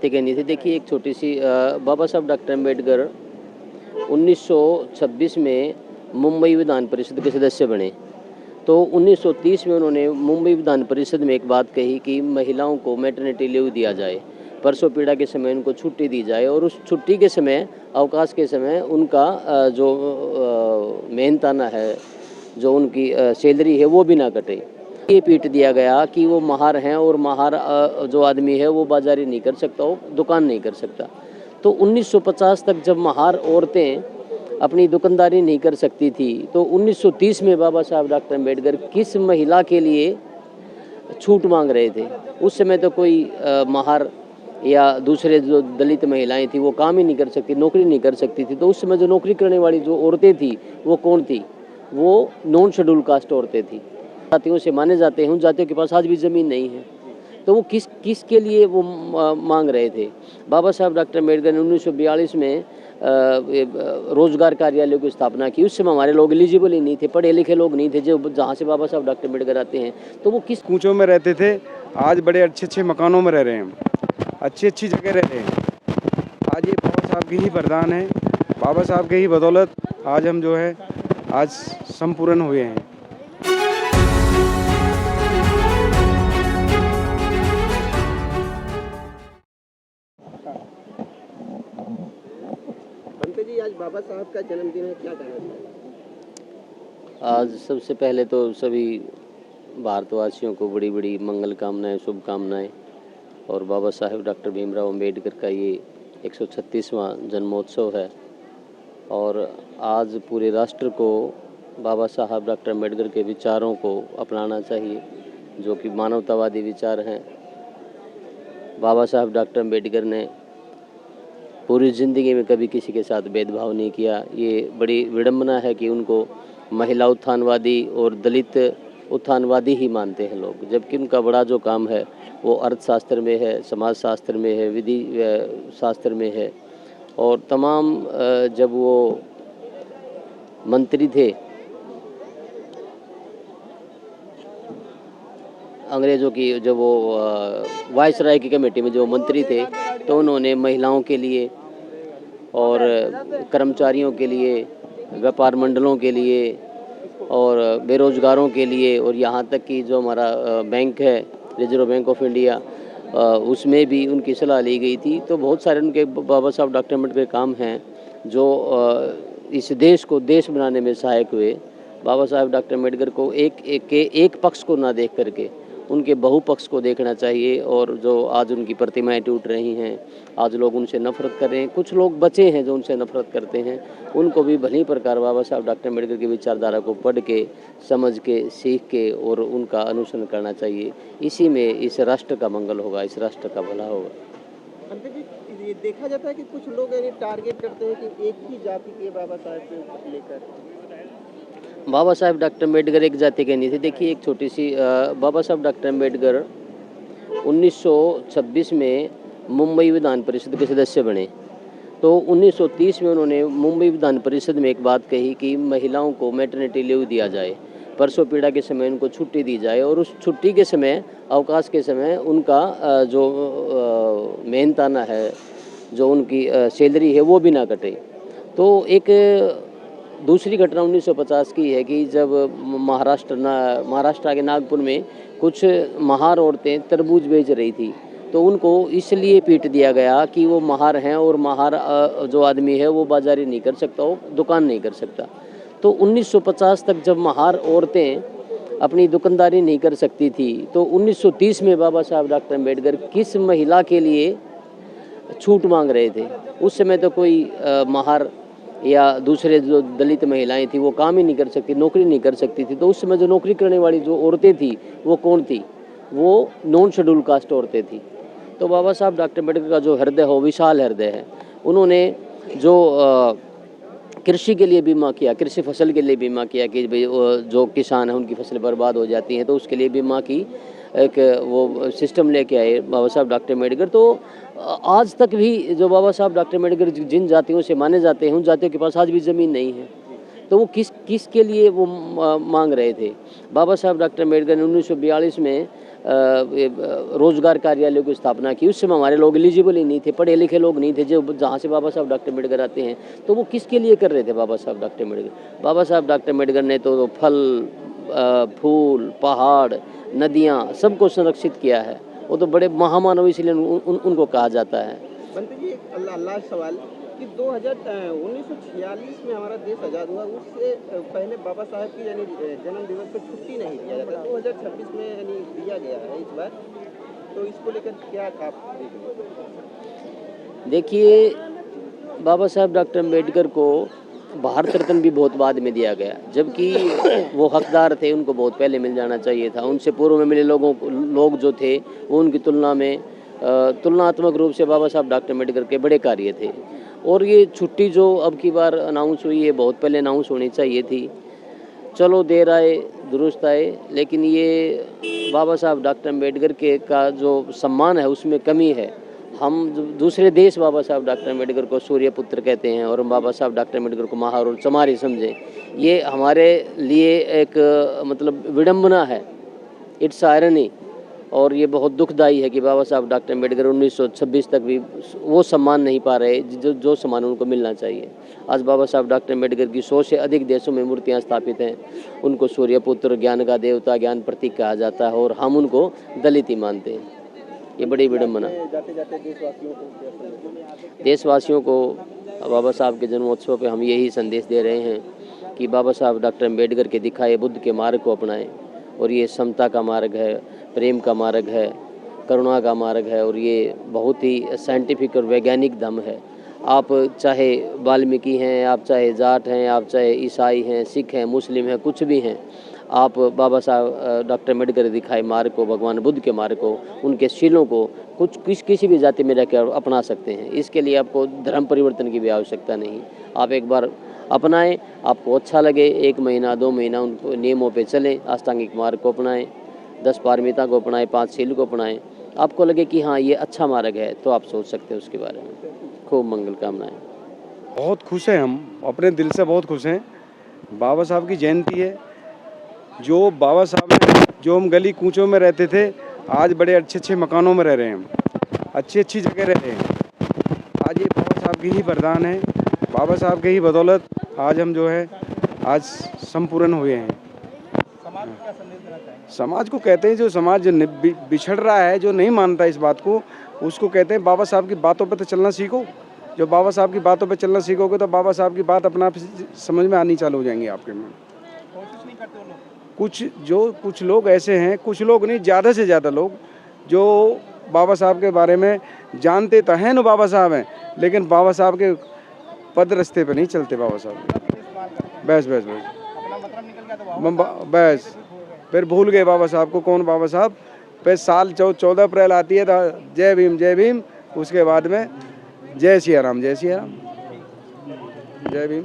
कहनी थी। देखिए एक छोटी सी बाबा साहब डॉक्टर अम्बेडकर 1926 में मुंबई विधान परिषद के सदस्य बने। तो 1930 में उन्होंने मुंबई विधान परिषद में एक बात कही कि महिलाओं को मैटरनिटी लीव दिया जाए, प्रसव पीड़ा के समय उनको छुट्टी दी जाए और उस छुट्टी के समय, अवकाश के समय उनका जो मेहनताना है, जो उनकी सैलरी है वो भी ना कटे। ये पीट दिया गया कि वो महार हैं और महार जो आदमी है वो बाजारी नहीं कर सकता, वो दुकान नहीं कर सकता। तो 1950 तक जब महार औरतें अपनी दुकानदारी नहीं कर सकती थी, तो 1930 में बाबा साहब डॉक्टर अम्बेडकर किस महिला के लिए छूट मांग रहे थे। उस समय तो कोई महार या दूसरे जो दलित महिलाएं थी वो काम ही नहीं कर सकती, नौकरी नहीं कर सकती थी। तो उस समय जो नौकरी करने वाली जो औरतें थी वो कौन थी? वो नॉन शेड्यूल कास्ट औरतें थी। जातियों से माने जाते हैं, उन जातियों के पास आज भी ज़मीन नहीं है। तो वो किस के लिए वो मांग रहे थे? बाबा साहब डॉक्टर अम्बेडकर ने 1942 में रोजगार कार्यालयों की स्थापना की। उस समय हमारे लोग एलिजिबल ही नहीं थे, पढ़े लिखे लोग नहीं थे जो जहाँ से बाबा साहब डॉक्टर अम्बेडकर आते हैं। तो वो किस कूचों में रहते थे, आज बड़े अच्छे मकानों में रह रहे हैं, अच्छी जगह रह रहे हैं। आज ये बाबा साहब के ही वरदान है, बाबा साहब के ही बदौलत आज हम जो है आज संपूर्ण हुए हैं। पंत जी, आज बाबा साहब का जन्मदिन है, क्या कहना चाहिए? आज सबसे पहले तो सभी भारतवासियों को बड़ी बड़ी मंगल कामनाएं, शुभकामनाएं। और बाबा साहेब डॉक्टर भीमराव अंबेडकर का ये 136वां जन्मोत्सव है और आज पूरे राष्ट्र को बाबा साहब डॉक्टर अम्बेडकर के विचारों को अपनाना चाहिए, जो कि मानवतावादी विचार हैं। बाबा साहब डॉक्टर अम्बेडकर ने पूरी ज़िंदगी में कभी किसी के साथ भेदभाव नहीं किया। ये बड़ी विडंबना है कि उनको महिला उत्थानवादी और दलित उत्थानवादी ही मानते हैं लोग, जबकि उनका बड़ा जो काम है वो अर्थशास्त्र में है, समाजशास्त्र में है, विधि शास्त्र में है। और तमाम जब वो मंत्री थे अंग्रेज़ों की, जब वो वायसराय की कमेटी में जो मंत्री थे, तो उन्होंने महिलाओं के लिए और कर्मचारियों के लिए, व्यापार मंडलों के लिए और बेरोजगारों के लिए, और यहाँ तक कि जो हमारा बैंक है रिजर्व बैंक ऑफ इंडिया, उसमें भी उनकी सलाह ली गई थी। तो बहुत सारे उनके बाबा साहब डॉक्टर अम्बेडकर के काम हैं जो इस देश को देश बनाने में सहायक हुए। बाबा साहब डॉक्टर अम्बेडकर को एक पक्ष को ना देख करके उनके बहुपक्ष को देखना चाहिए। और जो आज उनकी प्रतिमाएं टूट रही हैं, आज लोग उनसे नफरत कर रहे हैं, कुछ लोग बचे हैं जो उनसे नफरत करते हैं, उनको भी भली प्रकार बाबा साहब डॉक्टर अम्बेडकर की विचारधारा को पढ़ के, समझ के, सीख के और उनका अनुसरण करना चाहिए। इसी में इस राष्ट्र का मंगल होगा, इस राष्ट्र का भला होगा। पंत जी, ये देखा जाता है कि कुछ लोग यानी टारगेट करते हैं कि एक ही जाति के बाबा साहब को लेकर। बाबा साहब डॉक्टर अम्बेडकर एक जाति के नहीं थे। देखिए एक छोटी सी बाबा साहब डॉक्टर अम्बेडकर 1926 में मुंबई विधान परिषद के सदस्य बने। तो 1930 में उन्होंने मुंबई विधान परिषद में एक बात कही कि महिलाओं को मैटरनिटी लीव दिया जाए, प्रसव पीड़ा के समय उनको छुट्टी दी जाए और उस छुट्टी के समय, अवकाश के समय उनका जो मेहनताना है, जो उनकी सैलरी है वो भी ना कटे। तो एक दूसरी घटना 1950 की है कि जब महाराष्ट्र के नागपुर में कुछ महार औरतें तरबूज बेच रही थी, तो उनको इसलिए पीट दिया गया कि वो महार हैं और महार जो आदमी है वो बाजारी नहीं कर सकता, वो दुकान नहीं कर सकता। तो 1950 तक जब महार औरतें अपनी दुकानदारी नहीं कर सकती थी, तो 1930 में बाबा साहब डॉक्टर अम्बेडकर किस महिला के लिए छूट मांग रहे थे? उस समय तो कोई महार या दूसरे जो दलित महिलाएं थी वो काम ही नहीं कर सकती, नौकरी नहीं कर सकती थी। तो उस समय जो नौकरी करने वाली जो औरतें थी वो कौन थी? वो नॉन शेड्यूल कास्ट औरतें थी। तो बाबा साहब डॉक्टर अम्बेडकर का जो हृदय हो, विशाल हृदय है। उन्होंने जो कृषि के लिए बीमा किया, कृषि फसल के लिए बीमा किया कि भाई जो किसान है उनकी फसल बर्बाद हो जाती है, तो उसके लिए बीमा की एक वो सिस्टम लेके आए बाबा साहब डॉक्टर अम्बेडकर। तो आज तक भी जो बाबा साहब डॉक्टर अम्बेडकर जिन जातियों से माने जाते हैं, उन जातियों के पास आज भी ज़मीन नहीं है। तो वो किस के लिए वो मांग रहे थे? बाबा साहब डॉक्टर अम्बेडकर ने 1942 में रोजगार कार्यालयों की स्थापना की। उस समय हमारे लोग एलिजिबल ही नहीं थे, पढ़े लिखे लोग नहीं थे। जो जहाँ से बाबा साहब डॉक्टर अम्बेडकर आते हैं तो वो किसके लिए कर रहे थे बाबा साहब डॉक्टर अम्बेडकर? बाबा साहब डॉक्टर अम्बेडकर ने तो फल, फूल, पहाड़, नदियाँ सबको संरक्षित किया है। वो तो बड़े महामानव इसलिए उनको कहा जाता है। बनते जी एक लास्ट सवाल कि 1946 में हमारा देश आज़ाद हुआ, उससे पहले बाबा साहब की यानी जन्म दिवस पर छुट्टी नहीं दिया जाता, 2026 में यानी दिया गया है इस बार, तो इसको लेकर क्या आप देखिए, बाबा साहब डॉक्टर अम्बेडकर को भारत रत्न भी बहुत बाद में दिया गया, जबकि वो हकदार थे, उनको बहुत पहले मिल जाना चाहिए था। उनसे पूर्व में मिले लोग जो थे वो उनकी तुलना में तुलनात्मक रूप से बाबा साहब डॉक्टर अम्बेडकर के बड़े कार्य थे। और ये छुट्टी जो अब की बार अनाउंस हुई है, बहुत पहले अनाउंस होनी चाहिए थी। चलो देर आए दुरुस्त आए, लेकिन ये बाबा साहब डॉक्टर अम्बेडकर के का जो सम्मान है उसमें कमी है। हम दूसरे देश बाबा साहब डॉक्टर अम्बेडकर को सूर्य पुत्र कहते हैं और हम बाबा साहब डॉक्टर अम्बेडकर को महान और चमारी समझें, ये हमारे लिए एक मतलब विडंबना है, इट्स आयरनी। और ये बहुत दुखदाई है कि बाबा साहब डॉक्टर अम्बेडकर 1926 तक भी वो सम्मान नहीं पा रहे जो सम्मान उनको मिलना चाहिए। आज बाबा साहब डॉक्टर अम्बेडकर की 100 से अधिक देशों में मूर्तियां स्थापित हैं। उनको सूर्य पुत्र, ज्ञान का देवता, ज्ञान प्रतीक कहा जाता है और हम उनको दलित ही मानते हैं। ये बड़ी विडंबना। जाते देशवासियों को बाबा साहब के जन्मोत्सव पे हम यही संदेश दे रहे हैं कि बाबा साहब डॉक्टर अम्बेडकर के दिखाए बुद्ध के मार्ग को अपनाएं। और ये समता का मार्ग है, प्रेम का मार्ग है, करुणा का मार्ग है और ये बहुत ही साइंटिफिक और वैज्ञानिक धर्म है। आप चाहे वाल्मीकि हैं, आप चाहे जाट हैं, आप चाहे ईसाई हैं, सिख हैं, मुस्लिम हैं, कुछ भी हैं, आप बाबा साहब डॉक्टर अम्बेडकर दिखाए मार्ग को, भगवान बुद्ध के मार्ग को, उनके शीलों को किसी भी जाति में रहकर अपना सकते हैं। इसके लिए आपको धर्म परिवर्तन की भी आवश्यकता नहीं। आप एक बार अपनाएं, आपको अच्छा लगे, 1 महीना 2 महीना उन नियमों पे चलें, अष्टांगिक मार्ग को अपनाएं, 10 पारमिता को अपनाएं, 5 शील को अपनाएं। आपको लगे कि हाँ ये अच्छा मार्ग है तो आप सोच सकते हैं उसके बारे में। खूब मंगल कामनाएं। बहुत खुश हैं हम, अपने दिल से बहुत खुश हैं। बाबा साहब की जयंती है। जो बाबा साहब ने, जो हम गली कूचों में रहते थे, आज बड़े अच्छे मकानों में रह रहे हैं हम, अच्छी जगह रह रहे हैं। आज ये बाबा साहब की ही वरदान है, बाबा साहब के ही बदौलत आज हम जो है आज संपूर्ण हुए हैं। समाज को कहते हैं, जो समाज बिछड़ रहा है, जो नहीं मानता इस बात को, उसको कहते हैं बाबा साहब की बातों पे तो चलना सीखो। जो बाबा साहब की बातों पे चलना सीखोगे तो बाबा साहब की बात अपना समझ में आनी चालू हो जाएंगी आपके में। कोशिश नहीं करते वो लोग? कुछ लोग ऐसे हैं, कुछ लोग नहीं, ज़्यादा से ज़्यादा लोग जो बाबा साहब के बारे में जानते तो हैं, न बाबा साहब हैं, लेकिन बाबा साहब के पद रास्ते पे नहीं चलते। बाबा साहब बस फिर भूल गए बाबा साहब को, कौन बाबा साहब। फिर साल 14 अप्रैल आती है तो जय भीम, उसके बाद में जय सिया राम, जय भीम।